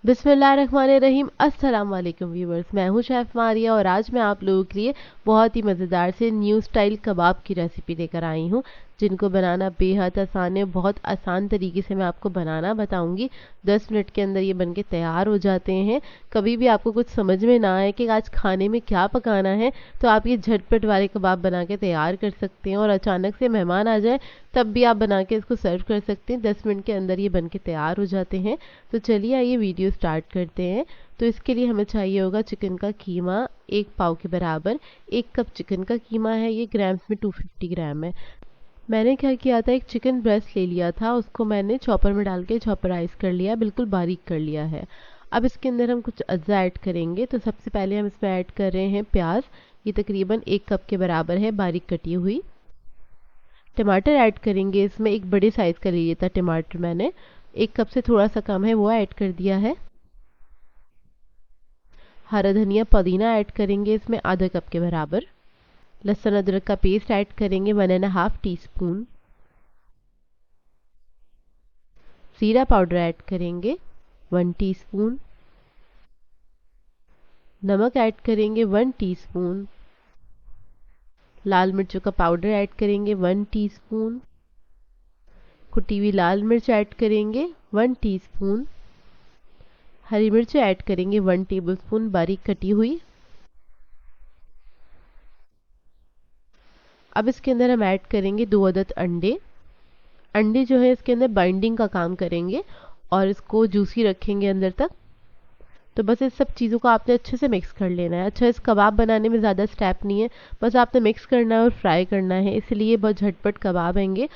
बिस्मिल्लाहिर्रहमानिर्रहीम। अस्सलाम वालेकुम व्यूवर्स, मैं हूं शेफ़ मारिया और आज मैं आप लोगों के लिए बहुत ही मज़ेदार से न्यू स्टाइल कबाब की रेसिपी लेकर आई हूं, जिनको बनाना बेहद आसान है। बहुत आसान तरीके से मैं आपको बनाना बताऊंगी। 10 मिनट के अंदर ये बनके तैयार हो जाते हैं। कभी भी आपको कुछ समझ में ना आए कि आज खाने में क्या पकाना है, तो आप ये झटपट वाले कबाब बना के तैयार कर सकते हैं। और अचानक से मेहमान आ जाए तब भी आप बना के इसको सर्व कर सकते हैं। 10 मिनट के अंदर ये बनके तैयार हो जाते हैं। तो चलिए आइए वीडियो स्टार्ट करते हैं। तो इसके लिए हमें चाहिए होगा चिकन का कीमा 1 पाव के बराबर। 1 कप चिकन का कीमा है, ये ग्राम्स में 250 ग्राम है। मैंने क्या किया था, एक चिकन ब्रेस्ट ले लिया था, उसको मैंने चॉपर में डाल के चॉपराइज कर लिया, बिल्कुल बारीक कर लिया है। अब इसके अंदर हम कुछ अज्जा ऐड करेंगे। तो सबसे पहले हम इसमें ऐड कर रहे हैं प्याज, ये तकरीबन 1 कप के बराबर है, बारीक कटी हुई। टमाटर ऐड करेंगे इसमें, एक बड़े साइज़ का ले लिया था टमाटर मैंने, 1 कप से थोड़ा सा कम है, वो ऐड कर दिया है। हरा धनिया पुदीना ऐड करेंगे इसमें आधा कप के बराबर। लहसुन अदरक का पेस्ट ऐड करेंगे 1.5 टीस्पून। जीरा पाउडर ऐड करेंगे 1 टीस्पून। नमक ऐड करेंगे 1 टीस्पून। लाल मिर्चों का पाउडर ऐड करेंगे 1 टीस्पून। कुटी हुई लाल मिर्च ऐड करेंगे 1 टीस्पून। हरी मिर्च ऐड करेंगे 1 टेबलस्पून बारीक कटी हुई। अब इसके अंदर हम ऐड करेंगे 2 अदद अंडे। अंडे जो है इसके अंदर बाइंडिंग का काम करेंगे और इसको जूसी रखेंगे अंदर तक। तो बस इस सब चीज़ों को आपने अच्छे से मिक्स कर लेना है। अच्छा, इस कबाब बनाने में ज़्यादा स्टेप नहीं है, बस आपने मिक्स करना है और फ्राई करना है, इसलिए बहुत झटपट कबाब आएंगे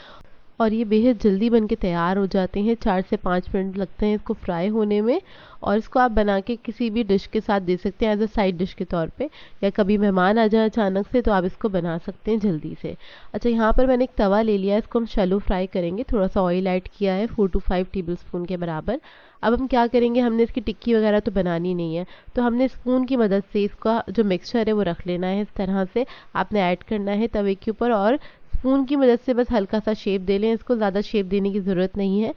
और ये बेहद जल्दी बन के तैयार हो जाते हैं। 4 से 5 मिनट लगते हैं इसको फ्राई होने में। और इसको आप बना के किसी भी डिश के साथ दे सकते हैं, एज अ साइड डिश के तौर पे, या कभी मेहमान आ जाए अचानक से तो आप इसको बना सकते हैं जल्दी से। अच्छा, यहाँ पर मैंने एक तवा ले लिया है, इसको हम शैलो फ्राई करेंगे। थोड़ा सा ऑयल ऐड किया है 4 to 5 टेबलस्पून के बराबर। अब हम क्या करेंगे, हमने इसकी टिक्की वगैरह तो बनानी नहीं है, तो हमने स्पून की मदद से इसका जो मिक्सचर है वो रख लेना है। इस तरह से आपने ऐड करना है तवे के ऊपर और स्पून की मदद से बस हल्का सा शेप दे लें। इसको ज़्यादा शेप देने की ज़रूरत नहीं है,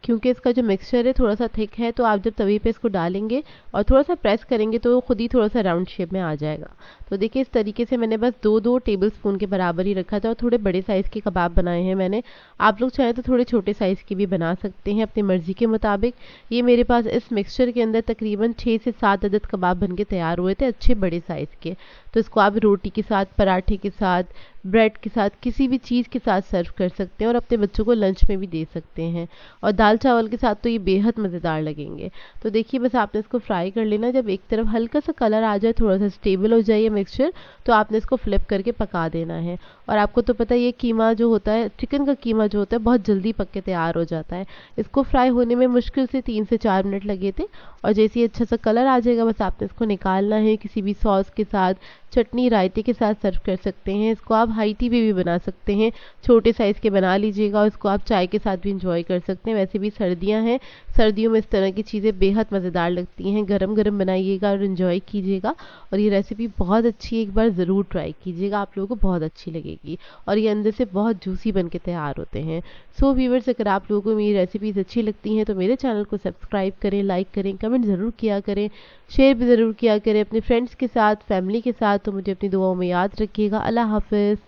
क्योंकि इसका जो मिक्सचर है थोड़ा सा थिक है। तो आप जब तवे पे इसको डालेंगे और थोड़ा सा प्रेस करेंगे तो खुद ही थोड़ा सा राउंड शेप में आ जाएगा। तो देखिए इस तरीके से मैंने बस 2-2 टेबलस्पून के बराबर ही रखा था और थोड़े बड़े साइज़ के कबाब बनाए हैं मैंने। आप लोग चाहें तो थोड़े छोटे साइज़ के भी बना सकते हैं अपनी मर्ज़ी के मुताबिक। ये मेरे पास इस मिक्सचर के अंदर तकरीबन 6 से 7 अदद कबाब बन के तैयार हुए थे, अच्छे बड़े साइज़ के। तो इसको आप रोटी के साथ, पराठे के साथ, ब्रेड के साथ, किसी भी चीज़ के साथ सर्व कर सकते हैं और अपने बच्चों को लंच में भी दे सकते हैं। और दाल चावल के साथ तो ये बेहद मज़ेदार लगेंगे। तो देखिए बस आपने इसको फ्राई कर लेना। जब एक तरफ हल्का सा कलर आ जाए, थोड़ा सा स्टेबल हो जाए ये मिक्सचर, तो आपने इसको फ्लिप करके पका देना है। और आपको तो पता है ये कीमा जो होता है, चिकन का कीमा जो होता है, बहुत जल्दी पक के तैयार हो जाता है। इसको फ्राई होने में मुश्किल से 3 से 4 मिनट लगे थे। और जैसे ही अच्छा सा कलर आ जाएगा, बस आपने इसको निकालना है। किसी भी सॉस के साथ, चटनी, रायते के साथ सर्व कर सकते हैं। इसको आप हाई टी भी बना सकते हैं, छोटे साइज़ के बना लीजिएगा और इसको आप चाय के साथ भी इंजॉय कर सकते हैं। वैसे भी सर्दियां हैं, सर्दियों में इस तरह की चीज़ें बेहद मज़ेदार लगती हैं। गरम गरम बनाइएगा और इन्जॉय कीजिएगा। और ये रेसिपी बहुत अच्छी है, एक बार ज़रूर ट्राई कीजिएगा, आप लोगों को बहुत अच्छी लगेगी। और ये अंदर से बहुत जूसी बन के तैयार होते हैं। सो व्यूअर्स, अगर आप लोगों को मेरी रेसिपीज़ अच्छी लगती हैं तो मेरे चैनल को सब्सक्राइब करें, लाइक करें, कमेंट ज़रूर किया करें, शेयर भी ज़रूर किया करें अपने फ्रेंड्स के साथ, फैमिली के साथ। तो मुझे अपनी दुआओं में याद रखिएगा। अल्लाह हाफ़िज़।